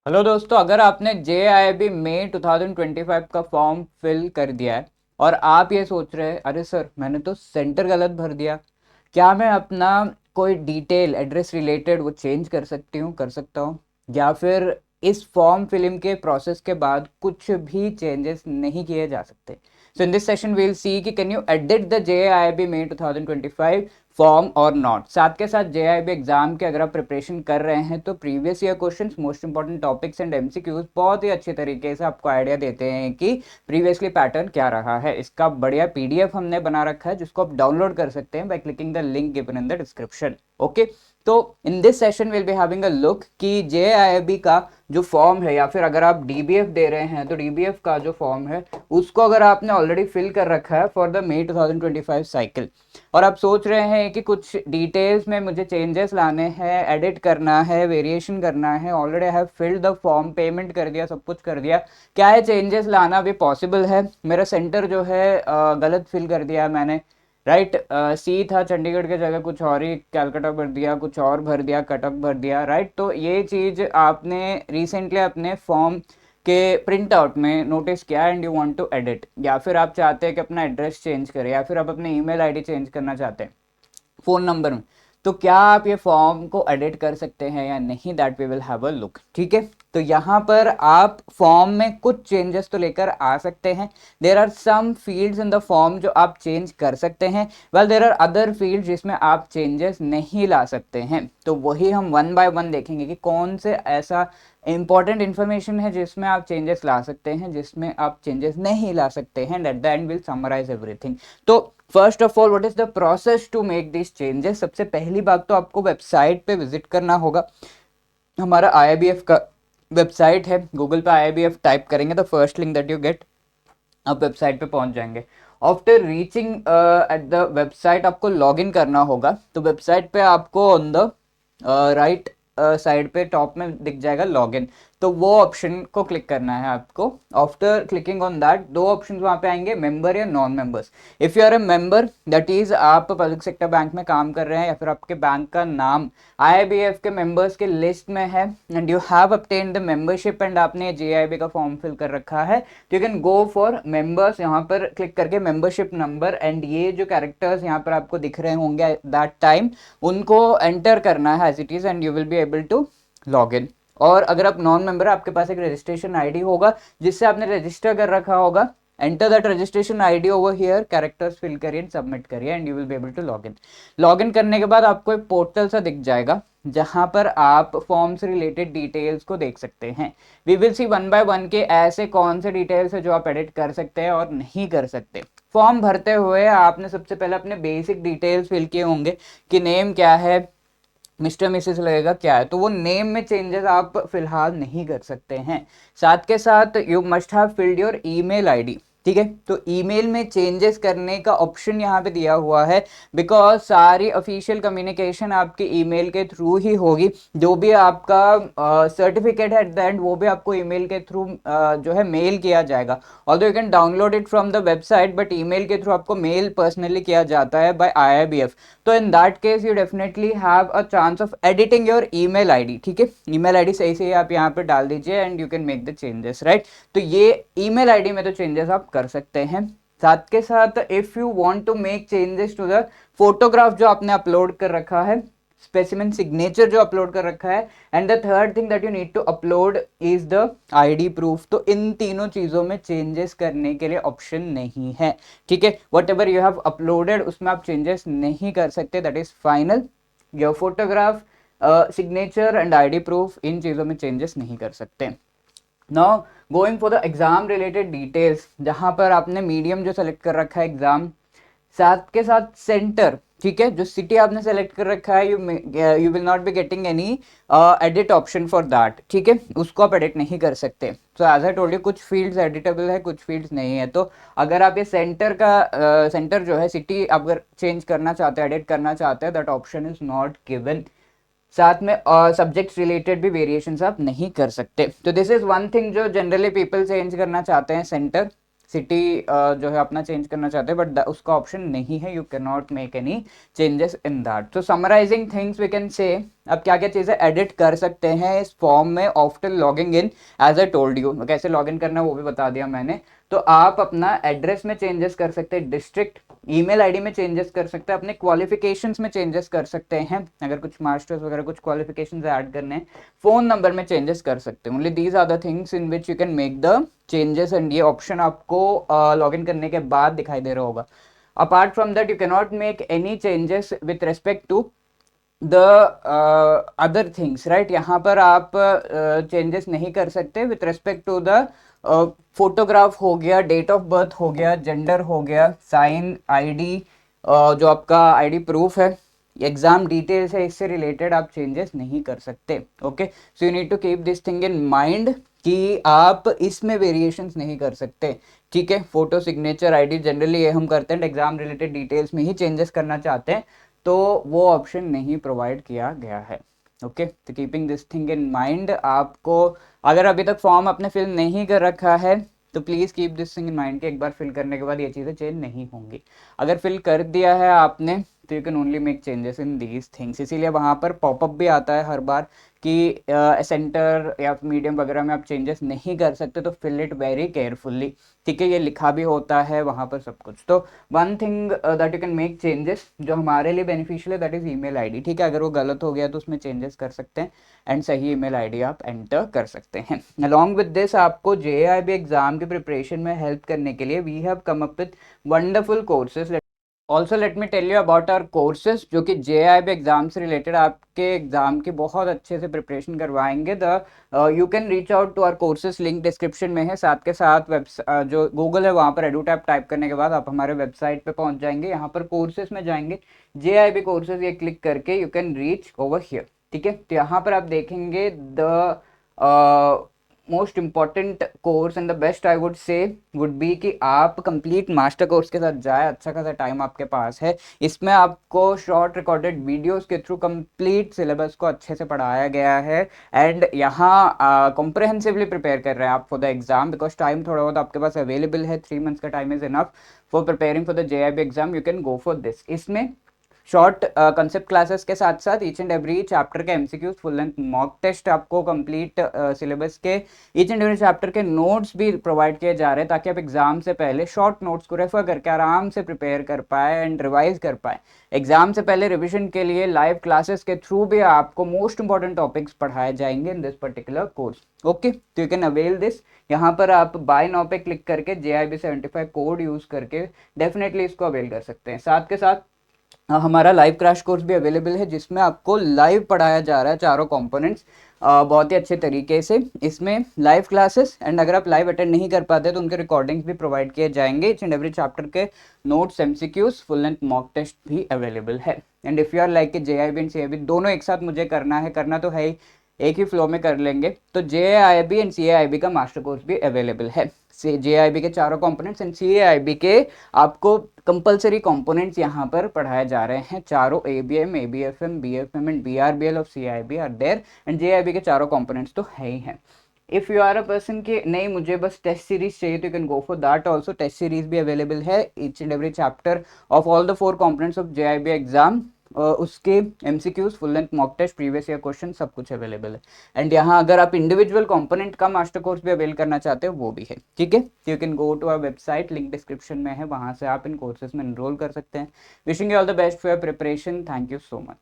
Hello दोस्तों, अगर आपने जे आई बी मई 2025 का फॉर्म फिल कर दिया है और आप ये सोच रहे हैं अरे सर मैंने तो सेंटर गलत भर दिया, क्या मैं अपना कोई डिटेल एड्रेस रिलेटेड वो चेंज कर सकता हूँ या फिर इस फॉर्म फिलिंग के प्रोसेस के बाद कुछ भी चेंजेस नहीं किए जा सकते। So in this session we'll see कि can you edit the J I B May 2025 form और नॉट। साथ के साथ जेआईबी एग्जाम के अगर आप प्रिपरेशन कर रहे हैं तो previous year questions, most important topics and MCQs बहुत ही अच्छे तरीके से आपको आइडिया देते हैं कि प्रीवियसली पैटर्न क्या रहा है। इसका बढ़िया पीडीएफ हमने बना रखा है जिसको आप डाउनलोड कर सकते हैं by clicking the link given in the description. Okay, तो in this session will be having a look कि जेआईबी का जो फॉर्म है या फिर अगर आप डीबीएफ दे रहे हैं तो डीबीएफ का जो फॉर्म है उसको अगर आपने ऑलरेडी फिल कर रखा है फॉर द मई 2025 साइकिल और आप सोच रहे हैं कि कुछ डिटेल्स में मुझे चेंजेस लाने हैं, एडिट करना है, वेरिएशन करना है, already I have filled the form, payment कर दिया, सब कुछ कर दिया, क्या है चेंजेस लाना भी पॉसिबल है? मेरा सेंटर जो है गलत फिल कर दिया है मैंने, राइट। सी था चंडीगढ़ के जगह कुछ और ही कैलकाटा भर दिया, कुछ और भर दिया, कटक भर दिया, राइट। तो ये चीज़ आपने रिसेंटली अपने फॉर्म के प्रिंट आउट में नोटिस किया and you want to edit, या फिर आप चाहते हैं कि अपना एड्रेस चेंज करें या फिर आप अपने ईमेल आईडी चेंज करना चाहते हैं फ़ोन नंबर में, तो क्या आप ये फॉर्म को एडिट कर सकते हैं या नहीं, that we will have a look. ठीक है, तो यहाँ पर आप फॉर्म में कुछ चेंजेस तो लेकर आ सकते हैं। There are some fields in the form जो आप चेंज कर सकते हैं, well there are other field जिसमें आप चेंजेस नहीं ला सकते हैं। तो वही हम वन बाय वन देखेंगे कि कौन से ऐसा इंपॉर्टेंट इन्फॉर्मेशन है जिसमें आप चेंजेस ला सकते हैं, जिसमें आप चेंजेस नहीं ला सकते हैं, at the end will summarise everything. तो first of all what is the process to make this changes. सबसे पहली बात तो आपको वेबसाइट पे विजिट करना होगा। हमारा आईआईबीएफ का वेबसाइट है, गूगल पे आईआईबीएफ टाइप करेंगे तो first link that you get, आप वेबसाइट पे पहुंच जाएंगे। After reaching at the website आपको लॉग इन करना होगा। तो वेबसाइट पे आपको ऑन द राइट साइड पे टॉप में दिख जाएगा लॉगिन, तो वो ऑप्शन को क्लिक करना है आपको। आफ्टर क्लिकिंग ऑन दैट दो ऑप्शन वहां पे आएंगे, मेंबर या non members. If you are a member that is आप पब्लिक सेक्टर बैंक में काम कर रहे हैं या फिर आपके बैंक का नाम आईआईबीएफ के मेंबर्स के लिस्ट में है and you have obtained the membership and आपने जेआईबी का फॉर्म फिल कर रखा है, तो you can go for members. यहाँ पर क्लिक करके मेंबरशिप नंबर एंड ये जो कैरेक्टर्स यहाँ पर आपको दिख रहे होंगे दैट टाइम, उनको एंटर करना है as it is and you will be able to log in. और अगर आप नॉन मेंबर, आपके पास एक रजिस्ट्रेशन आईडी होगा जिससे आपने रजिस्टर कर रखा होगा, enter that registration ID over here, characters fill करिए एंड सबमिट करिए and you will be able to log in. Log in करने के बाद आपको एक पोर्टल सा दिख जाएगा जहां पर आप फॉर्म से रिलेटेड डिटेल्स को देख सकते हैं। We will see one by one के ऐसे कौन से डिटेल्स है जो आप एडिट कर सकते हैं और नहीं कर सकते। फॉर्म भरते हुए आपने सबसे पहले अपने बेसिक डिटेल्स फिल किए होंगे कि नेम क्या है, मिस्टर मिसेस लगेगा क्या है, तो वो नेम में चेंजेस आप फिलहाल नहीं कर सकते हैं। साथ के साथ you must have filled your email ID. ठीक है, तो ईमेल में चेंजेस करने का ऑप्शन यहाँ पे दिया हुआ है बिकॉज सारी ऑफिशियल कम्युनिकेशन आपके ईमेल के थ्रू ही होगी। जो भी आपका सर्टिफिकेट है एट द एंड वो भी आपको ईमेल के थ्रू जो है मेल किया जाएगा। Although you can download it from the website but email के थ्रू आपको मेल पर्सनली किया जाता है बाय आईआईबीएफ। तो in that case you definitely have a chance of editing your email ID. ठीक है, ईमेल आईडी सही से आप यहाँ पे डाल दीजिए and you can make the changes, right. तो ये ईमेल आईडी में तो चेंजेस आप कर सकते हैं। साथ के साथ if you want to make changes to the photograph जो आपने अपलोड कर रखा है, स्पेसिमेन सिग्नेचर जो अपलोड कर रखा है, and the third thing that you need to upload is the ID proof, तो इन तीनों चीजों में चेंजेस करने के लिए ऑप्शन नहीं है। ठीक है, whatever you have uploaded उसमें आप चेंजेस नहीं कर सकते, that is final. Your photograph, signature and ID proof, इन चीजों में चेंजेस नहीं कर सकते। Now going for the exam related details, जहां पर आपने मीडियम जो सेलेक्ट कर रखा है एग्जाम, साथ के साथ सेंटर, ठीक है, जो सिटी आपने सेलेक्ट कर रखा है, you will not be getting any edit option for that. ठीक है, उसको आप एडिट नहीं कर सकते। So as I told you कुछ फील्ड्स एडिटेबल है, कुछ फील्ड्स नहीं है। तो अगर आप ये सेंटर का सेंटर जो है सिटी अगर चेंज करना चाहते हैं, एडिट करना चाहते हैं, that option is not given. साथ में सब्जेक्ट रिलेटेड भी वेरिएशंस आप नहीं कर सकते। तो दिस इज वन थिंग जो जनरली पीपल चेंज करना चाहते हैं, सेंटर। सिटी जो है अपना चेंज करना चाहते हैं, बट उसका ऑप्शन नहीं है, you can not make any changes in that. तो summarising things we can say, अब क्या क्या चीज़ें एडिट कर सकते हैं इस फॉर्म में after logging in, as I told you कैसे लॉग इन करना है वो भी बता दिया मैंने। तो आप अपना एड्रेस में चेंजेस कर सकते हैं, डिस्ट्रिक्ट, ईमेल आईडी में चेंजेस कर सकते हैं, अपने क्वालिफिकेशंस में चेंजेस कर सकते हैं, अगर कुछ मास्टर्स वगैरह कुछ क्वालिफिकेशंस ऐड करने हैं, फोन नंबर में चेंजेस कर सकते हैं। Only these are the things in which you can make the changes, and ये ऑप्शन आपको लॉग इन करने के बाद दिखाई दे रहा होगा। Apart from that you can not make any changes with respect to the other things, right. यहाँ पर आप चेंजेस नहीं कर सकते with respect to the photograph हो गया, डेट ऑफ बर्थ हो गया, जेंडर हो गया, साइन, आईडी, जो आपका आईडी प्रूफ है, एग्जाम डिटेल्स है, इससे रिलेटेड आप चेंजेस नहीं कर सकते। Okay, so you need to keep this thing in mind कि आप इसमें वेरिएशंस नहीं कर सकते, ठीक है। फोटो, सिग्नेचर, आईडी जनरली ये हम करते हैं, एग्जाम रिलेटेड डिटेल्स में ही चेंजेस करना चाहते हैं तो वो ऑप्शन नहीं प्रोवाइड किया गया है। ओके, तो keeping this thing in mind, आपको अगर अभी तक फॉर्म आपने फिल नहीं कर रखा है तो please keep this thing in mind कि एक बार फिल करने के बाद ये चीज़ें चेंज नहीं होंगी। अगर फिल कर दिया है आपने तो you can only make changes in these things. इसीलिए वहाँ पर पॉपअप भी आता है हर बार कि सेंटर या मीडियम वगैरह में आप चेंजेस नहीं कर सकते, तो फिल इट वेरी केयरफुल्ली, ठीक है। ये लिखा भी होता है वहाँ पर सब कुछ। तो one thing that you can make changes जो हमारे लिए बेनिफिशियल है, दैट इज ईमेल आईडी, ठीक है। अगर वो गलत हो गया तो उसमें चेंजेस कर सकते हैं एंड सही ईमेल आईडी आप एंटर कर सकते हैं। अलॉन्ग विद दिस आपको जेआईबी एग्जाम की प्रिपरेशन में हेल्प करने के लिए we have come up with wonderful courses. Also let me tell you about our courses जो कि जेआईबी एग्जाम से रिलेटेड आपके एग्जाम की बहुत अच्छे से प्रिपरेशन करवाएंगे। The you can reach out to our courses, link description में है। साथ के साथ जो गूगल है वहाँ पर एडुटैप टाइप करने के बाद आप हमारे वेबसाइट पे पहुँच जाएंगे। यहाँ पर कोर्सेज में जाएंगे, जेआईबी कोर्सेज ये क्लिक करके you can reach over here, ठीक है। तो यहाँ पर आप देखेंगे the most important course and the best I would say would be कि आप कंप्लीट मास्टर कोर्स के साथ जाए। अच्छा खासा टाइम आपके पास है, इसमें आपको शॉर्ट रिकॉर्डेड वीडियोस के थ्रू कंप्लीट सिलेबस को अच्छे से पढ़ाया गया है एंड यहाँ कॉम्प्रहेंसिवली प्रिपेयर कर रहे हैं आप for the exam, because time थोड़ा बहुत आपके पास अवेलेबल है, 3 मंथ्स का time is enough for preparing for the JIB exam. You can go for this. इसमें शॉर्ट कंसेप्ट क्लासेस के साथ साथ ईच एंड एवरी चैप्टर के MCQs, full length mock test, आपको कंप्लीट सिलेबस के ईच एंड एवरी चैप्टर के notes भी provide किए जा रहे हैं ताकि आप एग्जाम से पहले शॉर्ट नोट्स को रेफर करके आराम से प्रिपेयर कर पाए एंड रिवाइज कर पाए। एग्जाम से पहले रिविजन के लिए लाइव क्लासेस के थ्रू भी आपको मोस्ट इंपॉर्टेंट टॉपिक्स पढ़ाए जाएंगे in this particular course. Okay, तो यू कैन अवेल दिस। यहाँ पर आप बाय नाउ पे क्लिक करके JIB75 कोड यूज करके डेफिनेटली इसको अवेल कर सकते हैं। साथ के साथ हमारा लाइव क्रैश कोर्स भी अवेलेबल है जिसमें आपको लाइव पढ़ाया जा रहा है चारों कंपोनेंट्स बहुत ही अच्छे तरीके से। इसमें लाइव क्लासेस एंड अगर आप लाइव अटेंड नहीं कर पाते तो उनके रिकॉर्डिंग्स भी प्रोवाइड किए जाएंगे। ईच एंड एवरी चैप्टर के notes, MCQs, full length mock test भी अवेलेबल है। And if you are like JIB and CIB दोनों एक साथ मुझे करना है, करना तो है ही, एक ही फ्लो में कर लेंगे, तो JIB एंड CIB का मास्टर कोर्स भी अवेलेबल है। JIB के चारों कंपोनेंट्स एंड CIB के आपको कंपलसरी कंपोनेंट्स यहाँ पर पढ़ाए जा रहे हैं। चारों ABM, ABFM, BFM and BRBL of CIB are there and JIB के चारों कंपोनेंट्स तो है ही हैं। If you are a person कि नहीं मुझे बस टेस्ट सीरीज चाहिए तो you can go for that also. Test series भी अवेलेबल है, each and every chapter of all the 4 components of JIB exam, उसके MCQs, full length mock test, previous year question सब कुछ अवेलेबल है। And यहाँ अगर आप इंडिविजुअल कंपोनेंट का मास्टर कोर्स भी अवेल करना चाहते हो वो भी है, ठीक है। You can go to our website, link description में है, वहाँ से आप इन कोर्सेज में एनरोल कर सकते हैं। Wishing you all the best for your preparation. Thank you so much.